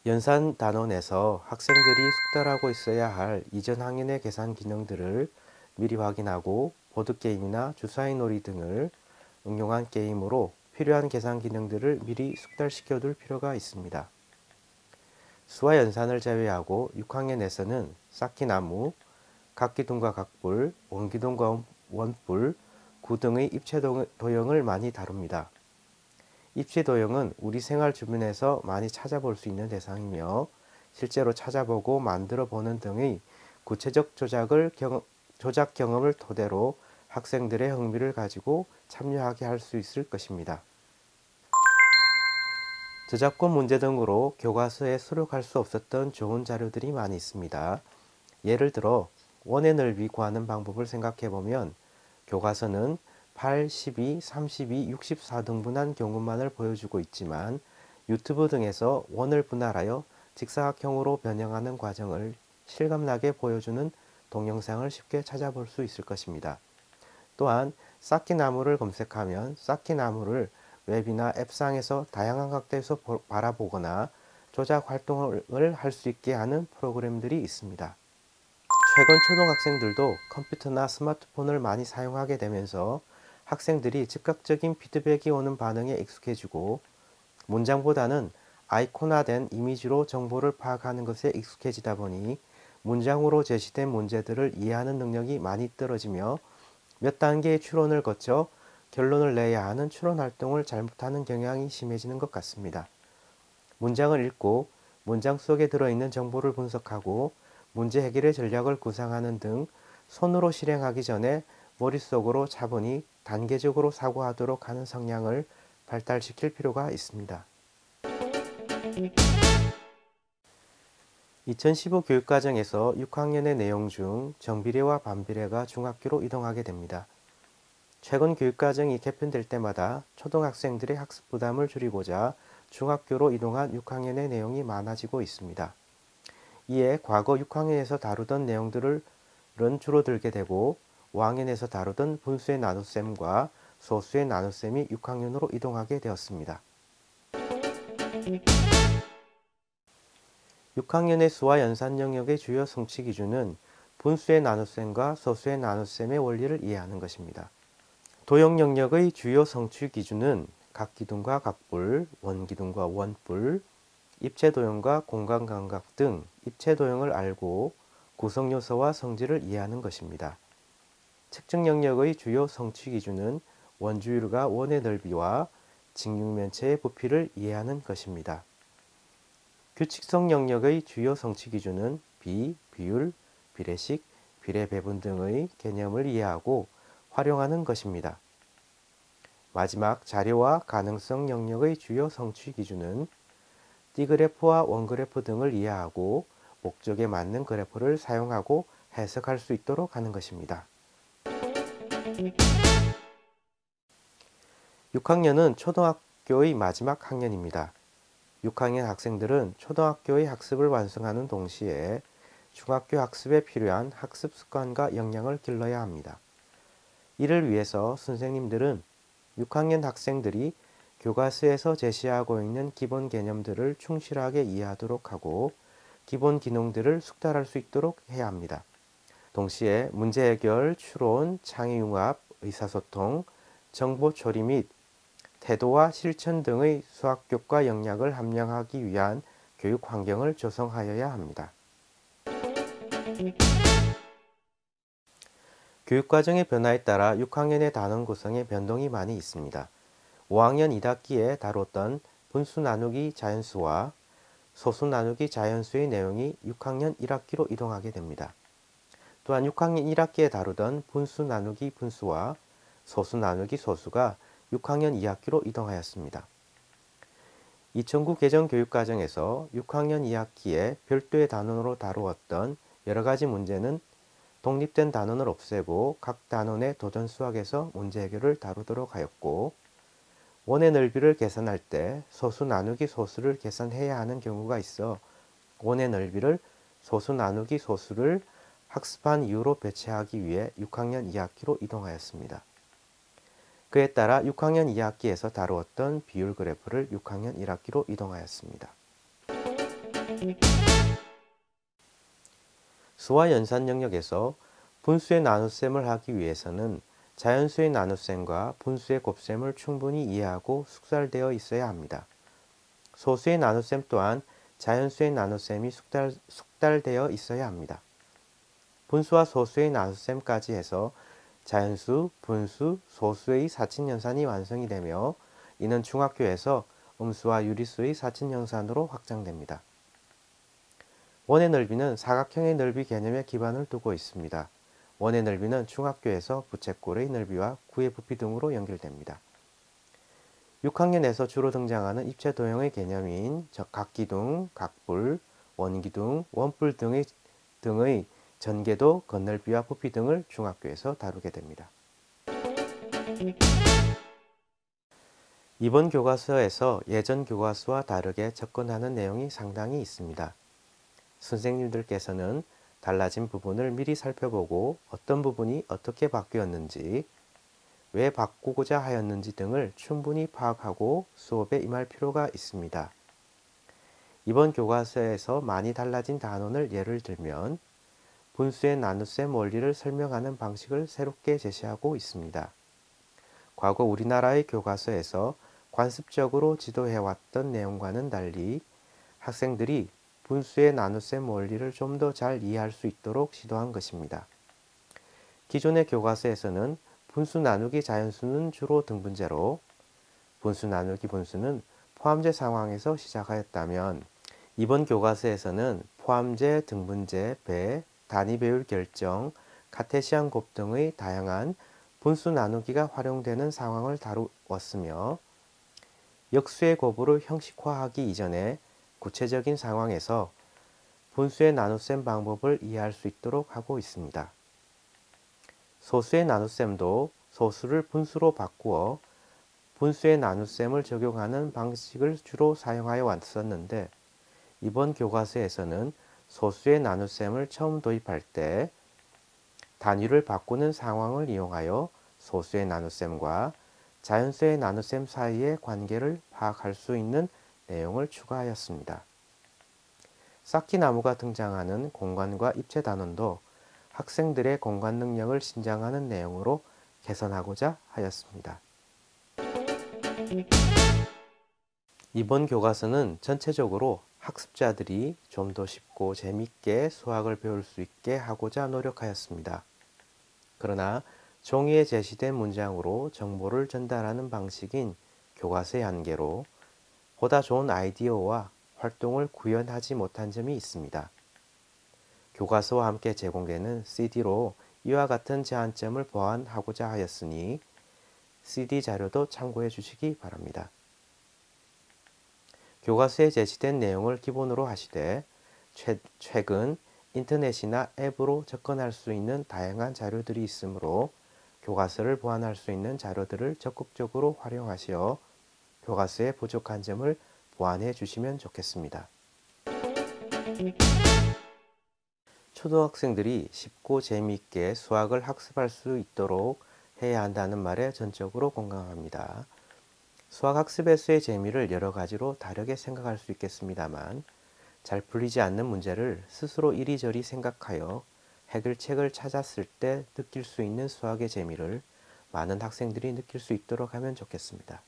연산 단원에서 학생들이 숙달하고 있어야 할 이전 학년의 계산 기능들을 미리 확인하고 보드게임이나 주사위 놀이 등을 응용한 게임으로 필요한 계산 기능들을 미리 숙달시켜 둘 필요가 있습니다. 수와 연산을 제외하고 6학년에서는 쌓기나무, 각기둥과 각불, 원기둥과 원불, 구 등의 입체 도형을 많이 다룹니다. 입체 도형은 우리 생활 주변에서 많이 찾아볼 수 있는 대상이며 실제로 찾아보고 만들어 보는 등의 구체적 조작 경험을 토대로 학생들의 흥미를 가지고 참여하게 할 수 있을 것입니다. 저작권 문제 등으로 교과서에 수록할 수 없었던 좋은 자료들이 많이 있습니다. 예를 들어 원의 넓이 구하는 방법을 생각해 보면 교과서는 8, 12, 32, 64등분한 경우만을 보여주고 있지만 유튜브 등에서 원을 분할하여 직사각형으로 변형하는 과정을 실감나게 보여주는 동영상을 쉽게 찾아볼 수 있을 것입니다. 또한 쌓기나무를 검색하면 쌓기나무를 웹이나 앱상에서 다양한 각도에서 바라보거나 조작 활동을 할 수 있게 하는 프로그램들이 있습니다. 최근 초등학생들도 컴퓨터나 스마트폰을 많이 사용하게 되면서 학생들이 즉각적인 피드백이 오는 반응에 익숙해지고 문장보다는 아이콘화된 이미지로 정보를 파악하는 것에 익숙해지다 보니 문장으로 제시된 문제들을 이해하는 능력이 많이 떨어지며 몇 단계의 추론을 거쳐 결론을 내야 하는 추론 활동을 잘못하는 경향이 심해지는 것 같습니다. 문장을 읽고 문장 속에 들어있는 정보를 분석하고 문제 해결의 전략을 구상하는 등 손으로 실행하기 전에 머릿속으로 차분히 단계적으로 사고하도록 하는 성향을 발달시킬 필요가 있습니다. 2015 교육과정에서 6학년의 내용 중 정비례와 반비례가 중학교로 이동하게 됩니다. 최근 교육과정이 개편될 때마다 초등학생들의 학습 부담을 줄이고자 중학교로 이동한 6학년의 내용이 많아지고 있습니다. 이에 과거 6학년에서 다루던 내용들은 줄어들게 되고 5학년에서 다루던 분수의 나눗셈과 소수의 나눗셈이 6학년으로 이동하게 되었습니다. 6학년의 수와 연산 영역의 주요 성취 기준은 분수의 나눗셈과 소수의 나눗셈의 원리를 이해하는 것입니다. 도형 영역의 주요 성취 기준은 각기둥과 각불, 원기둥과 원불, 입체 도형과 공간 감각 등 입체 도형을 알고 구성 요소와 성질을 이해하는 것입니다. 측정 영역의 주요 성취 기준은 원주율과 원의 넓이와 직육면체의 부피를 이해하는 것입니다. 규칙성 영역의 주요 성취 기준은 비, 비율, 비례식, 비례배분 등의 개념을 이해하고 활용하는 것입니다. 마지막 자료와 가능성 영역의 주요 성취 기준은 D그래프와 원그래프 등을 이해하고 목적에 맞는 그래프를 사용하고 해석할 수 있도록 하는 것입니다. 6학년은 초등학교의 마지막 학년입니다. 6학년 학생들은 초등학교의 학습을 완성하는 동시에 중학교 학습에 필요한 학습 습관과 역량을 길러야 합니다. 이를 위해서 선생님들은 6학년 학생들이 교과서에서 제시하고 있는 기본 개념들을 충실하게 이해하도록 하고 기본 기능들을 숙달할 수 있도록 해야 합니다. 동시에 문제 해결, 추론, 창의융합, 의사소통, 정보 처리 및 태도와 실천 등의 수학교과 역량을 함양하기 위한 교육 환경을 조성하여야 합니다. 교육과정의 변화에 따라 6학년의 단원 구성에 변동이 많이 있습니다. 5학년 1학기에 다뤘던 분수 나누기 자연수와 소수 나누기 자연수의 내용이 6학년 1학기로 이동하게 됩니다. 또한 6학년 1학기에 다루던 분수 나누기 분수와 소수 나누기 소수가 6학년 2학기로 이동하였습니다. 2009 개정 교육과정에서 6학년 2학기에 별도의 단원으로 다루었던 여러가지 문제는 독립된 단원을 없애고 각 단원의 도전 수학에서 문제 해결을 다루도록 하였고 원의 넓이를 계산할 때 소수 나누기 소수를 계산해야 하는 경우가 있어 원의 넓이를 소수 나누기 소수를 학습한 이후로 배치하기 위해 6학년 2학기로 이동하였습니다. 그에 따라 6학년 2학기에서 다루었던 비율 그래프를 6학년 1학기로 이동하였습니다. 수와 연산 영역에서 분수의 나눗셈을 하기 위해서는 자연수의 나눗셈과 분수의 곱셈을 충분히 이해하고 숙달되어 있어야 합니다. 소수의 나눗셈 또한 자연수의 나눗셈이 숙달되어 있어야 합니다. 분수와 소수의 나눗셈까지 해서 자연수, 분수, 소수의 사칙연산이 완성이 되며 이는 중학교에서 음수와 유리수의 사칙연산으로 확장됩니다. 원의 넓이는 사각형의 넓이 개념에 기반을 두고 있습니다. 원의 넓이는 중학교에서 부채꼴의 넓이와 구의 부피 등으로 연결됩니다. 6학년에서 주로 등장하는 입체 도형의 개념인 각기둥, 각불, 원기둥, 원뿔 등의 전개도, 건넓이와 부피 등을 중학교에서 다루게 됩니다. 이번 교과서에서 예전 교과서와 다르게 접근하는 내용이 상당히 있습니다. 선생님들께서는 달라진 부분을 미리 살펴보고 어떤 부분이 어떻게 바뀌었는지, 왜 바꾸고자 하였는지 등을 충분히 파악하고 수업에 임할 필요가 있습니다. 이번 교과서에서 많이 달라진 단원을 예를 들면 분수의 나눗셈 원리를 설명하는 방식을 새롭게 제시하고 있습니다. 과거 우리나라의 교과서에서 관습적으로 지도해왔던 내용과는 달리 학생들이 분수의 나눗셈 원리를 좀 더 잘 이해할 수 있도록 시도한 것입니다. 기존의 교과서에서는 분수 나누기 자연수는 주로 등분제로, 분수 나누기 분수는 포함제 상황에서 시작하였다면 이번 교과서에서는 포함제, 등분제, 배, 단위 배율 결정, 카테시안 곱 등의 다양한 분수 나누기가 활용되는 상황을 다루었으며 역수의 곱으로 형식화하기 이전에 구체적인 상황에서 분수의 나눗셈 방법을 이해할 수 있도록 하고 있습니다. 소수의 나눗셈도 소수를 분수로 바꾸어 분수의 나눗셈을 적용하는 방식을 주로 사용하여 왔었는데 이번 교과서에서는 소수의 나눗셈을 처음 도입할 때 단위를 바꾸는 상황을 이용하여 소수의 나눗셈과 자연수의 나눗셈 사이의 관계를 파악할 수 있는 내용을 추가하였습니다. 쌓기나무가 등장하는 공간과 입체 단원도 학생들의 공간 능력을 신장하는 내용으로 개선하고자 하였습니다. 이번 교과서는 전체적으로 학습자들이 좀 더 쉽고 재미있게 수학을 배울 수 있게 하고자 노력하였습니다. 그러나 종이에 제시된 문장으로 정보를 전달하는 방식인 교과서의 한계로 보다 좋은 아이디어와 활동을 구현하지 못한 점이 있습니다. 교과서와 함께 제공되는 CD로 이와 같은 제한점을 보완하고자 하였으니 CD 자료도 참고해 주시기 바랍니다. 교과서에 제시된 내용을 기본으로 하시되 최근 인터넷이나 앱으로 접근할 수 있는 다양한 자료들이 있으므로 교과서를 보완할 수 있는 자료들을 적극적으로 활용하시어 교과서의 부족한 점을 보완해 주시면 좋겠습니다. 초등학생들이 쉽고 재미있게 수학을 학습할 수 있도록 해야 한다는 말에 전적으로 공감합니다. 수학 학습에서의 재미를 여러 가지로 다르게 생각할 수 있겠습니다만 잘 풀리지 않는 문제를 스스로 이리저리 생각하여 해결책을 찾았을 때 느낄 수 있는 수학의 재미를 많은 학생들이 느낄 수 있도록 하면 좋겠습니다.